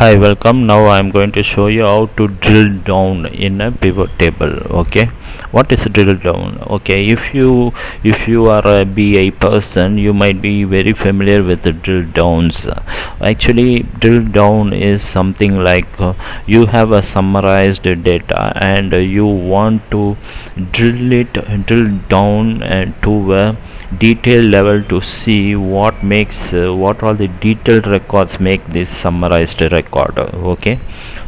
Hi, welcome. Now I am going to show you how to drill down in a pivot table. Okay, what is drill down? Okay, if you are a BI person, you might be very familiar with the drill downs. Actually, drill down is something like you have a summarized data and you want to drill down to a detail level to see what all the detailed records make this summarized record. Okay,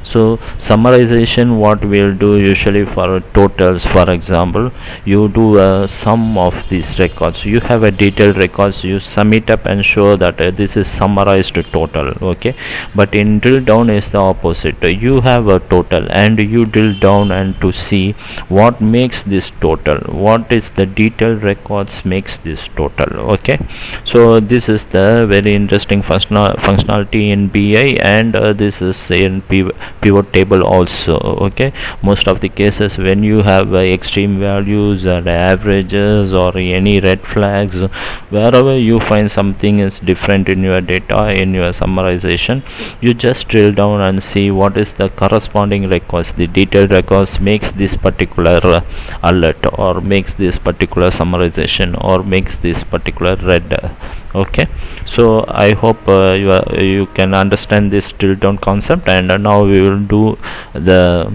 so summarization, what we'll do usually for totals, for example, you do a sum of these records. You have a detailed records, you sum it up and show that this is summarized total. Okay, but in drill down is the opposite. You have a total and you drill down and to see what makes this total, what is the detailed records makes this total. Okay, so this is the very interesting functionality in BI, and this is in pivot table also. Okay, most of the cases when you have extreme values or averages or any red flags, wherever you find something is different in your data, in your summarization, you just drill down and see what is the corresponding records, the detailed records makes this particular alert, or makes this particular summarization, or makes this particular red. Okay, so I hope you can understand this drill down concept, and now we will do the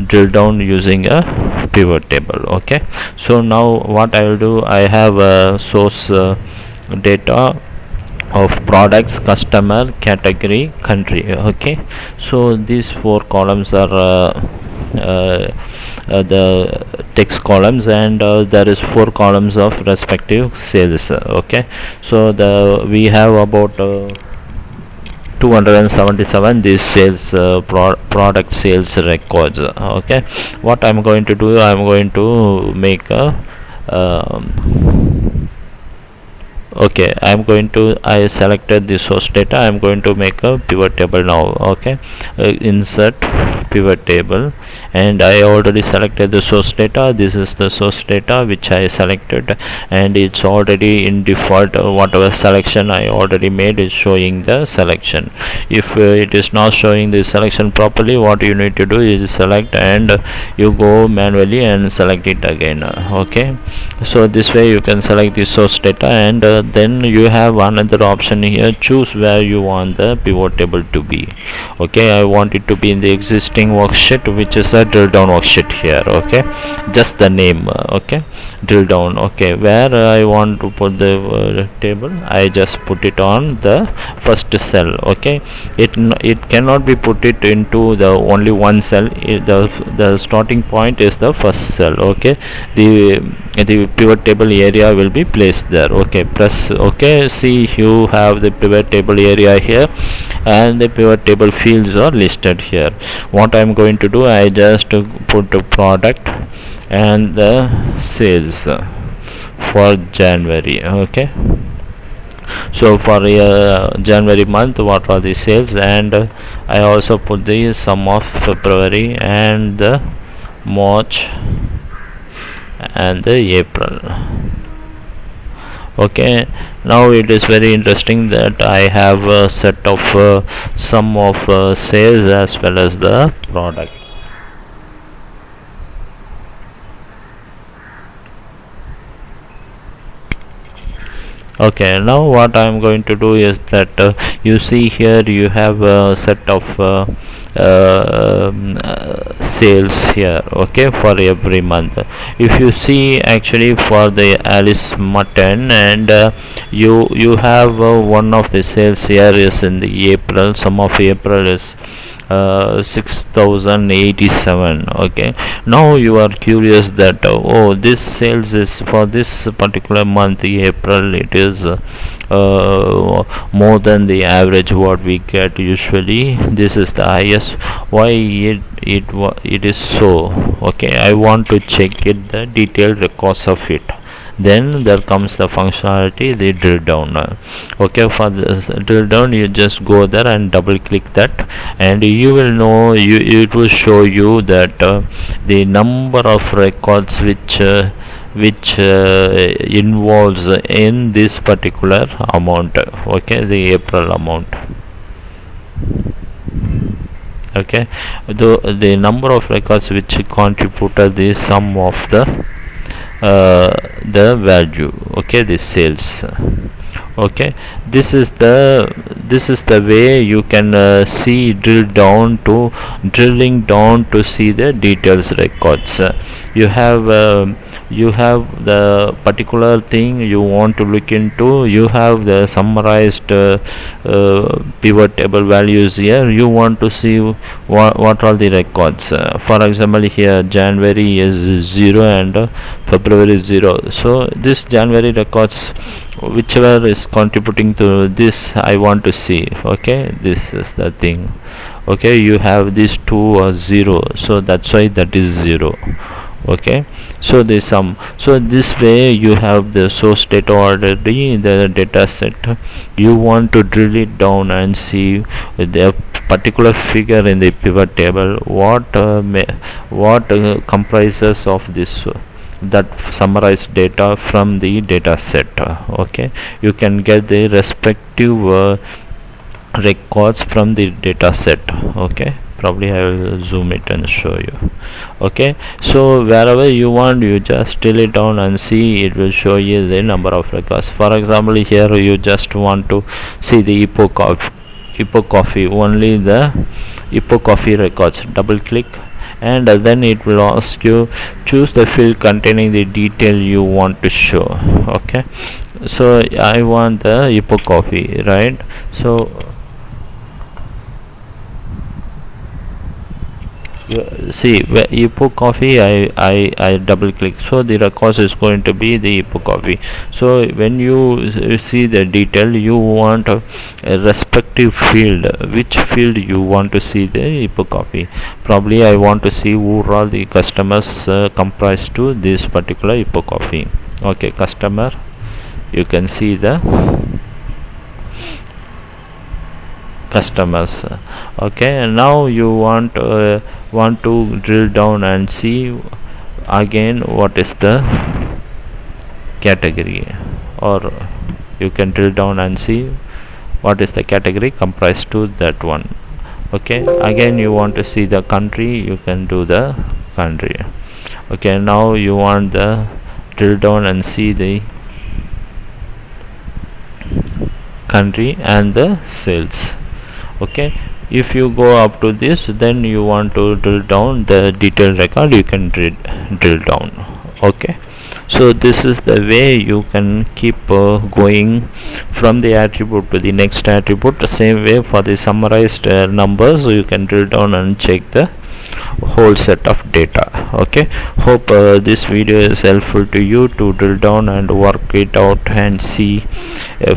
drill down using a pivot table. Okay, so now what I will do, I have a source data of products, customer, category, country. Okay, so these four columns are the text columns, and there is four columns of respective sales. Okay, so we have about 277 these sales product sales records. Okay, what I'm going to do, I'm going to make a okay, I selected the source data. I'm going to make a pivot table now. Okay, insert pivot table, and I already selected the source data. This is the source data which I selected, and it's already in default. Whatever selection I already made is showing the selection. If it is not showing the selection properly, what you need to do is select and you go manually and select it again. Okay, so this way you can select the source data, and then you have another option here, choose where you want the pivot table to be. Okay, I want it to be in the existing worksheet, which is a drill down worksheet here. Okay, just the name. Okay, drill down. Okay, where I want to put the table, I just put it on the first cell. Okay, it cannot be put it into the only one cell. The starting point is the first cell. Okay, the pivot table area will be placed there. Okay, press OK. See, you have the pivot table area here, and the pivot table fields are listed here. What I'm going to do, I just put the product and the sales for January. Okay, so for January month, what are the sales, and I also put the sum of February and the March and the April. Okay, now it is very interesting that I have a set of sum of sales as well as the product. Okay, now what I am going to do is that you see here you have a set of sales here. Okay, for every month. If you see, actually for the Alice Mutton, and you have one of the sales here is in the April. Sum of April is 6087. Okay, now you are curious that oh, this sales is for this particular month, April, it is more than the average what we get usually. This is the highest. Why it is so? Okay, I want to check it, the detailed records of it. Then there comes the functionality, the drill down. Okay, for this drill down, you just go there and double click that, and you will know, it will show you that the number of records which involves in this particular amount. Okay, the April amount. Okay, the number of records which contributed the sum of the value, okay, the sales. Okay, this is the way you can see drilling down to see the details records. You have the particular thing you want to look into. You have the summarized pivot table values here. You want to see what are the records. For example, here January is 0 and February is 0. So this January records, whichever is contributing to this, I want to see. Okay, this is the thing. Okay, you have these 2 or 0, so that's why that is 0. Okay, so the sum. So this way you have the source data already, the data set. You want to drill it down and see the particular figure in the pivot table, what comprises of this that summarized data from the data set. Okay, you can get the respective records from the data set. Okay, probably I will zoom it and show you. Okay, so wherever you want, you just drill it down and see. It will show you the number of records. For example, here you just want to see the epoch coffee, only the epoch coffee records. Double click and then it will ask you choose the field containing the detail you want to show. Okay, so I want the epoch coffee, right? So see epoch coffee, I double click, so the records is going to be the epoch coffee. So when you see the detail, you want a respective field, which field you want to see the epoch coffee. Probably I want to see who are the customers comprised to this particular epoch coffee. Okay, customer, you can see the customers. Okay, and now you want to drill down and see again what is the category, or you can drill down and see what is the category comprised to that one. Okay, again you want to see the country, you can do the country. Okay, now you want the drill down and see the country and the sales. Okay, if you go up to this, then you want to drill down the detailed record, you can drill down. Okay, so this is the way you can keep going from the attribute to the next attribute. The same way for the summarized numbers, you can drill down and check the whole set of data. Okay, hope this video is helpful to you to drill down and work it out and see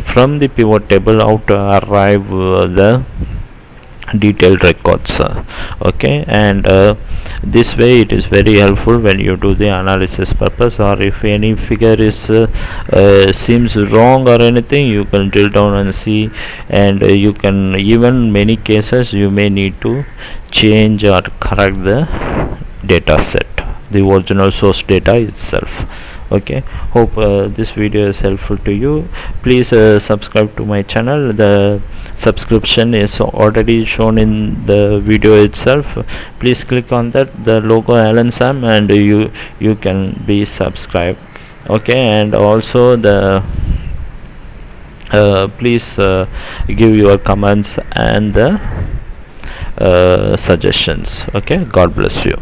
from the pivot table how to arrive the detailed records. Okay, and this way it is very helpful when you do the analysis purpose, or if any figure is seems wrong or anything, you can drill down and see, and you can, even many cases you may need to change or correct the data set, the original source data itself. Okay, hope this video is helpful to you. Please subscribe to my channel. The subscription is already shown in the video itself. Please click on that, the logo Alan Sam, and you can be subscribed. Okay, and also the please give your comments and the suggestions. Okay, God bless you.